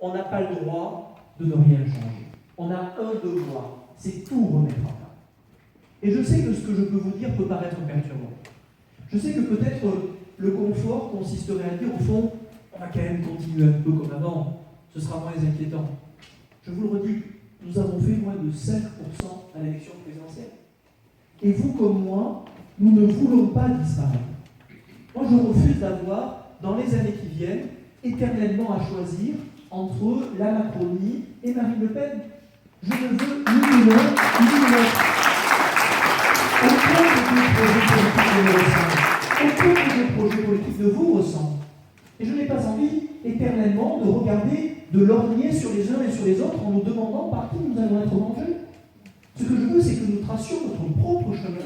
on n'a pas le droit de ne rien changer. On a un devoir, c'est tout remettre en place. Et je sais que ce que je peux vous dire peut paraître perturbant. Je sais que peut-être le confort consisterait à dire, au fond, on va quand même continuer un peu comme avant, ce sera moins inquiétant. Je vous le redis, nous avons fait moins de 5% à l'élection présidentielle. Et vous comme moi, nous ne voulons pas disparaître. Moi, je refuse d'avoir, dans les années qui viennent, éternellement à choisir entre la Macronie et Marine Le Pen. Je ne veux ni l'un ni l'autre. Aucun de mes projets politiques ne vous ressemble. Et je n'ai pas envie éternellement de regarder, de lorgner sur les uns et sur les autres en nous demandant par qui nous allons être mangés. Ce que je veux, c'est que nous tracions notre propre chemin.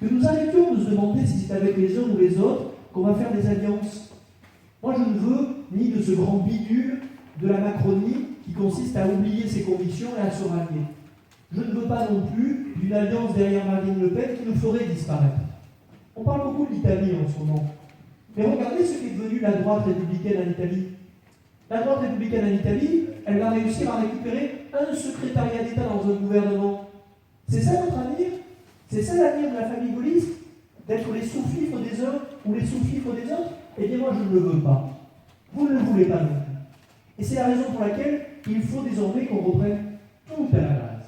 Que nous arrêtions de se demander si c'est avec les uns ou les autres qu'on va faire des alliances. Moi, je ne veux ni de ce grand bidule de la Macronie qui consiste à oublier ses convictions et à se rallier. Je ne veux pas non plus d'une alliance derrière Marine Le Pen qui nous ferait disparaître. On parle beaucoup de l'Italie en ce moment. Mais regardez ce qu'est devenu la droite républicaine en Italie. La droite républicaine en Italie, elle va réussir à récupérer un secrétariat d'État dans un gouvernement. C'est ça notre avenir? C'est ça l'avenir de la famille gaulliste? D'être les sous-fifres des uns ou les sous-fifres des autres? Eh bien moi je ne le veux pas. Vous ne le voulez pas non plus. Et c'est la raison pour laquelle il faut désormais qu'on reprenne tout à la base.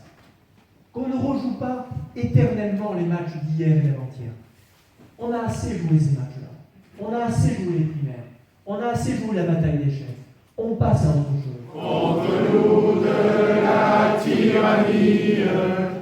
Qu'on ne rejoue pas éternellement les matchs d'hier et d'avant-hier. On a assez joué ces matchs-là. On a assez joué les primaires. On a assez joué la bataille des chefs. On passe à autre chose. Contre nous de la tyrannie.